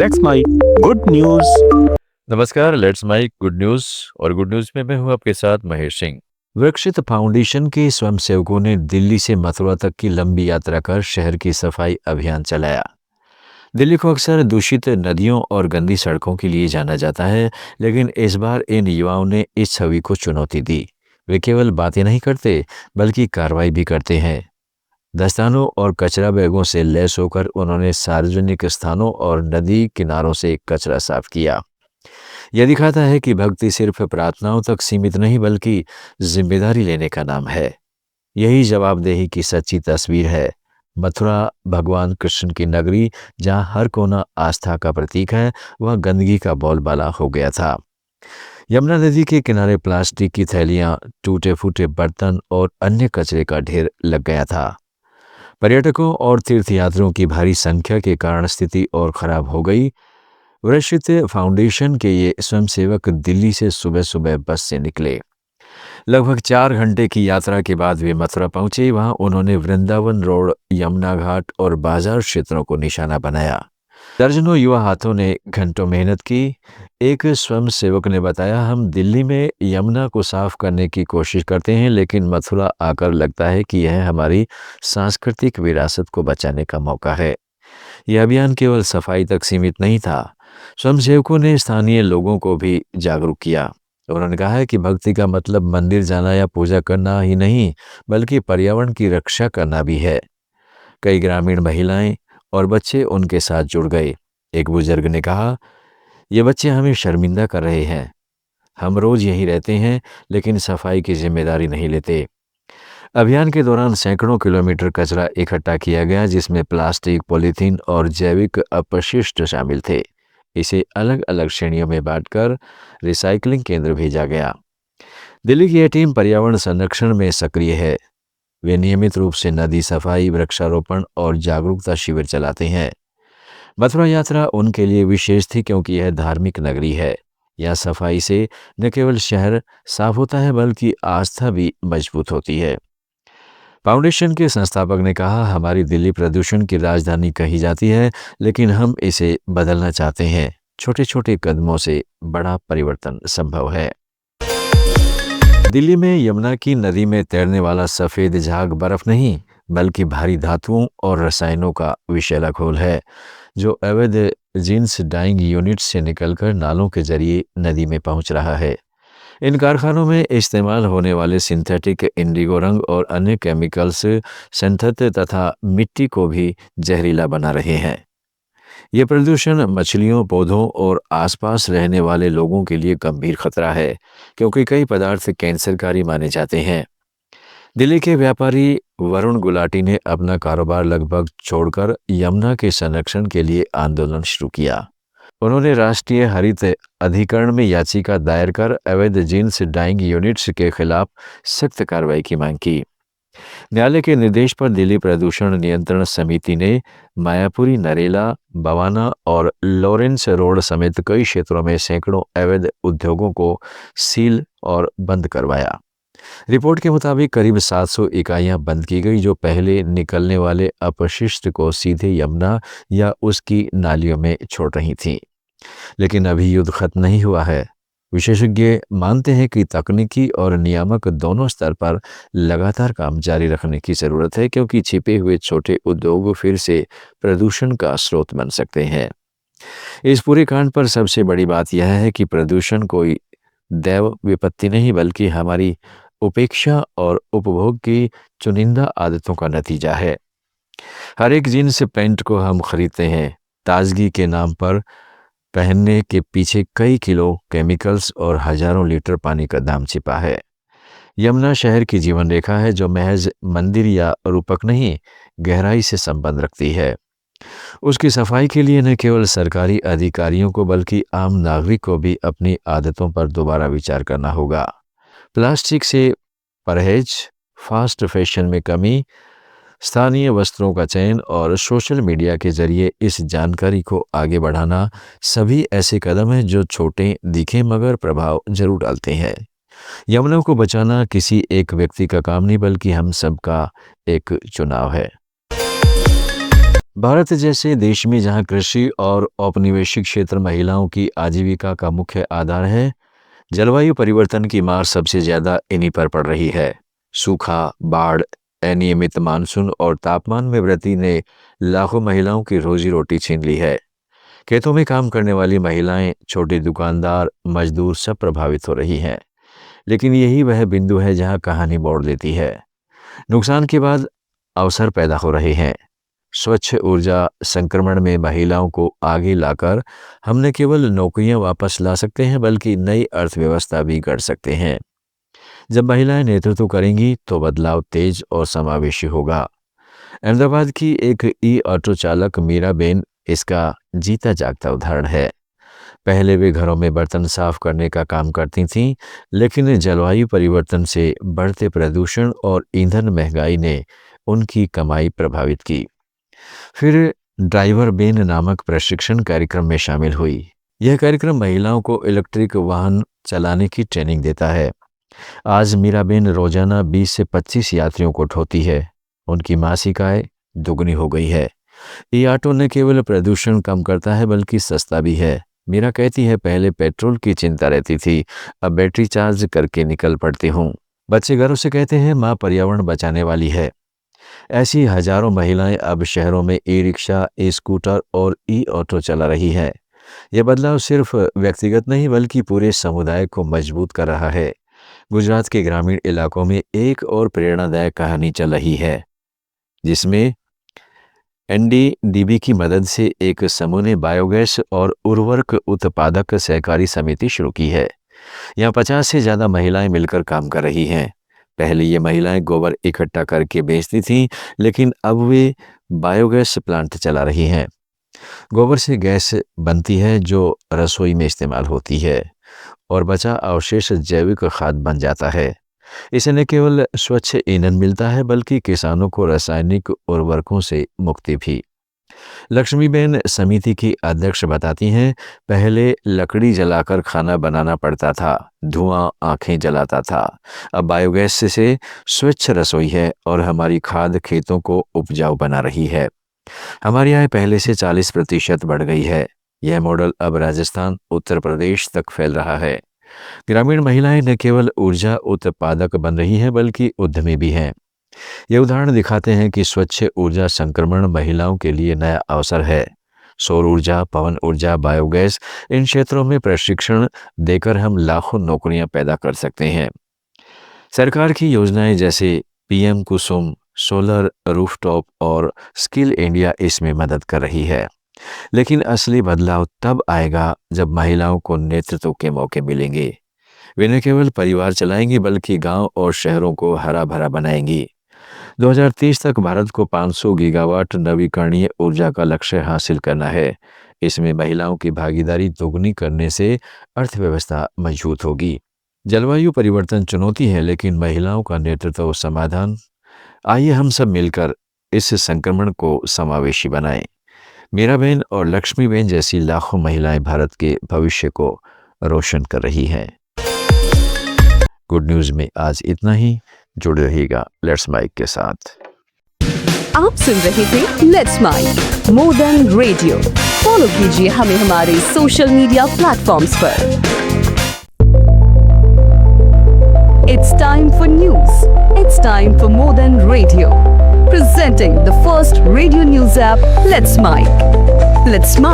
Let's my good news. नमस्कार, let's my good news. और good news में मैं हूँ आपके साथ महेश सिंह। विकसित फाउंडेशन के स्वयंसेवकों ने दिल्ली से मथुरा तक की लंबी यात्रा कर शहर की सफाई अभियान चलाया। दिल्ली को अक्सर दूषित नदियों और गंदी सड़कों के लिए जाना जाता है, लेकिन इस बार इन युवाओं ने इस छवि को चुनौती दी। वे केवल बातें नहीं करते, बल्कि कार्रवाई भी करते हैं। दस्तानों और कचरा बैगों से लैस होकर उन्होंने सार्वजनिक स्थानों और नदी किनारों से कचरा साफ किया। यह दिखाता है कि भक्ति सिर्फ प्रार्थनाओं तक सीमित नहीं, बल्कि जिम्मेदारी लेने का नाम है। यही जवाबदेही की सच्ची तस्वीर है। मथुरा भगवान कृष्ण की नगरी, जहाँ हर कोना आस्था का प्रतीक है, वह गंदगी का बोलबाला हो गया था। यमुना नदी के किनारे प्लास्टिक की थैलियां, टूटे फूटे बर्तन और अन्य कचरे का ढेर लग गया था। पर्यटकों और तीर्थयात्रियों की भारी संख्या के कारण स्थिति और खराब हो गई। वृक्षित फाउंडेशन के ये स्वयंसेवक दिल्ली से सुबह सुबह बस से निकले। लगभग 4 घंटे की यात्रा के बाद वे मथुरा पहुंचे। वहां उन्होंने वृंदावन रोड, यमुना घाट और बाजार क्षेत्रों को निशाना बनाया। दर्जनों युवा हाथों ने घंटों मेहनत की। एक स्वयंसेवक ने बताया, हम दिल्ली में यमुना को साफ करने की कोशिश करते हैं, लेकिन मथुरा आकर लगता है कि यह हमारी सांस्कृतिक विरासत को बचाने का मौका है। यह अभियान केवल सफाई तक सीमित नहीं था। स्वयंसेवकों ने स्थानीय लोगों को भी जागरूक किया। उन्होंने कहा है कि भक्ति का मतलब मंदिर जाना या पूजा करना ही नहीं, बल्कि पर्यावरण की रक्षा करना भी है। कई ग्रामीण महिलाएं और बच्चे उनके साथ जुड़ गए। एक बुजुर्ग ने कहा, ये बच्चे हमें शर्मिंदा कर रहे हैं। हम रोज यहीं रहते हैं, लेकिन सफाई की जिम्मेदारी नहीं लेते। अभियान के दौरान सैकड़ों किलोमीटर कचरा इकट्ठा किया गया, जिसमें प्लास्टिक, पॉलीथीन और जैविक अपशिष्ट शामिल थे। इसे अलग अलग श्रेणियों में बांटकर रिसाइकलिंग केंद्र भेजा गया। दिल्ली की यह टीम पर्यावरण संरक्षण में सक्रिय है। वे नियमित रूप से नदी सफाई, वृक्षारोपण और जागरूकता शिविर चलाते हैं। मथुरा यात्रा उनके लिए विशेष थी, क्योंकि यह धार्मिक नगरी है। यहाँ सफाई से न केवल शहर साफ होता है, बल्कि आस्था भी मजबूत होती है। फाउंडेशन के संस्थापक ने कहा, हमारी दिल्ली प्रदूषण की राजधानी कही जाती है, लेकिन हम इसे बदलना चाहते हैं। छोटे छोटे कदमों से बड़ा परिवर्तन संभव है। दिल्ली में यमुना की नदी में तैरने वाला सफेद झाग बर्फ नहीं, बल्कि भारी धातुओं और रसायनों का विषैला घोल है, जो अवैध जिन्स डाइंग यूनिट से निकलकर नालों के जरिए नदी में पहुंच रहा है। इन कारखानों में इस्तेमाल होने वाले सिंथेटिक इंडिगो रंग और अन्य केमिकल्स सेंथत तथा मिट्टी को भी जहरीला बना रहे हैं। ये प्रदूषण मछलियों, पौधों और आसपास रहने वाले लोगों के लिए गंभीर खतरा है, क्योंकि कई पदार्थ कैंसरकारी माने जाते हैं। दिल्ली के व्यापारी वरुण गुलाटी ने अपना कारोबार लगभग छोड़कर यमुना के संरक्षण के लिए आंदोलन शुरू किया। उन्होंने राष्ट्रीय हरित अधिकरण में याचिका दायर कर अवैध जिन्स डाइंग यूनिट्स के खिलाफ सख्त कार्रवाई की मांग की। न्यायालय के निर्देश पर दिल्ली प्रदूषण नियंत्रण समिति ने मायापुरी, नरेला, बवाना और लॉरेंस रोड समेत कई क्षेत्रों में सैकड़ों अवैध उद्योगों को सील और बंद करवाया। रिपोर्ट के मुताबिक करीब 700 इकाइयां बंद की गई, जो पहले निकलने वाले अपशिष्ट को सीधे यमुना या उसकी नालियों में छोड़ रही थीं। लेकिन अभी युद्ध खत्म नहीं हुआ है। विशेषज्ञ मानते हैं कि तकनीकी और नियामक दोनों स्तर पर लगातार काम जारी रखने की जरूरत है, क्योंकि छिपे हुए छोटे उद्योग फिर से प्रदूषण का स्रोत बन सकते हैं। इस पूरे कांड पर सबसे बड़ी बात यह है कि प्रदूषण कोई दैव विपत्ति नहीं, बल्कि हमारी उपेक्षा और उपभोग की चुनिंदा आदतों का नतीजा है। हर एक जीन्स पैंट को हम खरीदते हैं, ताजगी के नाम पर पहनने के पीछे कई किलो केमिकल्स और हजारों लीटर पानी का दाम छिपा है। यमुना शहर की जीवन रेखा है, जो महज मंदिर या रूपक नहीं, गहराई से संबंध रखती है। उसकी सफाई के लिए न केवल सरकारी अधिकारियों को, बल्कि आम नागरिक को भी अपनी आदतों पर दोबारा विचार करना होगा। प्लास्टिक से परहेज, फास्ट फैशन में कमी, स्थानीय वस्त्रों का चयन और सोशल मीडिया के जरिए इस जानकारी को आगे बढ़ाना, सभी ऐसे कदम हैं जो छोटे दिखे मगर प्रभाव जरूर डालते हैं। यमुना को बचाना किसी एक व्यक्ति का काम नहीं, बल्कि हम सबका एक चुनाव है। भारत जैसे देश में जहां कृषि और औपनिवेशिक क्षेत्र महिलाओं की आजीविका का मुख्य आधार है, जलवायु परिवर्तन की मार सबसे ज्यादा इन्हीं पर पड़ रही है। सूखा, बाढ़, अनियमित मानसून और तापमान में वृद्धि ने लाखों महिलाओं की रोजी रोटी छीन ली है। खेतों में काम करने वाली महिलाएं, छोटे दुकानदार, मजदूर सब प्रभावित हो रही हैं। लेकिन यही वह बिंदु है जहां कहानी मोड़ लेती है। नुकसान के बाद अवसर पैदा हो रहे हैं। स्वच्छ ऊर्जा संक्रमण में महिलाओं को आगे लाकर हम न केवल नौकरियां वापस ला सकते हैं बल्कि नई अर्थव्यवस्था भी गढ़ सकते हैं। जब महिलाएं नेतृत्व करेंगी तो बदलाव तेज और समावेशी होगा। अहमदाबाद की एक ई ऑटो चालक मीराबेन इसका जीता जागता उदाहरण है। पहले वे घरों में बर्तन साफ करने का काम करती थीं, लेकिन जलवायु परिवर्तन से बढ़ते प्रदूषण और ईंधन महंगाई ने उनकी कमाई प्रभावित की। फिर ड्राइवर बेन नामक प्रशिक्षण कार्यक्रम में शामिल हुई। यह कार्यक्रम महिलाओं को इलेक्ट्रिक वाहन चलाने की ट्रेनिंग देता है। आज मीराबेन रोजाना 20 से 25 यात्रियों को ढोती है। उनकी मासिक आय दुगनी हो गई है। ये ऑटो न केवल प्रदूषण कम करता है बल्कि सस्ता भी है। मीरा कहती है, पहले पेट्रोल की चिंता रहती थी, अब बैटरी चार्ज करके निकल पड़ती हूँ। बच्चे गर्व से कहते हैं, माँ पर्यावरण बचाने वाली है। ऐसी हजारों महिलाएं अब शहरों में ई रिक्शा, ई स्कूटर और ई ऑटो चला रही है। यह बदलाव सिर्फ व्यक्तिगत नहीं बल्कि पूरे समुदाय को मजबूत कर रहा है। गुजरात के ग्रामीण इलाकों में एक और प्रेरणादायक कहानी चल रही है, जिसमें एनडीडीबी की मदद से एक समूह ने बायोगैस और उर्वरक उत्पादक सहकारी समिति शुरू की है। यहाँ 50 से ज़्यादा महिलाएं मिलकर काम कर रही हैं। पहले ये महिलाएं गोबर इकट्ठा करके बेचती थीं, लेकिन अब वे बायोगैस प्लांट चला रही हैं। गोबर से गैस बनती है जो रसोई में इस्तेमाल होती है और बचा अवशेष जैविक खाद बन जाता है। इसे न केवल स्वच्छ ईंधन मिलता है बल्कि किसानों को रासायनिक उर्वरकों से मुक्ति भी। लक्ष्मीबेन समिति की अध्यक्ष बताती हैं, पहले लकड़ी जलाकर खाना बनाना पड़ता था, धुआं आंखें जलाता था। अब बायोगैस से स्वच्छ रसोई है और हमारी खाद खेतों को उपजाऊ बना रही है। हमारी आय पहले से 40% बढ़ गई है। यह मॉडल अब राजस्थान, उत्तर प्रदेश तक फैल रहा है। ग्रामीण महिलाएं न केवल ऊर्जा उत्पादक बन रही हैं बल्कि उद्यमी भी हैं। ये उदाहरण दिखाते हैं कि स्वच्छ ऊर्जा संक्रमण महिलाओं के लिए नया अवसर है। सौर ऊर्जा, पवन ऊर्जा, बायोगैस, इन क्षेत्रों में प्रशिक्षण देकर हम लाखों नौकरियां पैदा कर सकते हैं। सरकार की योजनाएं जैसे पीएम कुसुम, सोलर रूफटॉप और स्किल इंडिया इसमें मदद कर रही है। लेकिन असली बदलाव तब आएगा जब महिलाओं को नेतृत्व के मौके मिलेंगे। वे न केवल परिवार चलाएंगी बल्कि गांव और शहरों को हरा भरा बनाएंगी। 2030 तक भारत को 500 गीगावाट नवीकरणीय ऊर्जा का लक्ष्य हासिल करना है। इसमें महिलाओं की भागीदारी दोगुनी करने से अर्थव्यवस्था मजबूत होगी। जलवायु परिवर्तन चुनौती है, लेकिन महिलाओं का नेतृत्व समाधान। आइए हम सब मिलकर इस संक्रमण को समावेशी बनाएं। मीराबेन और लक्ष्मीबेन जैसी लाखों महिलाएं भारत के भविष्य को रोशन कर रही हैं। गुड न्यूज में आज इतना ही। जुड़े रहिएगा लेट्स माइक के साथ। आप सुन रहे थे let's mike more than radio. Follow कीजिए हमें हमारे सोशल मीडिया प्लेटफॉर्म्स पर। It's time for news. It's time for more than radio. Presenting the first radio news app, Let's Mic. Let's Mic.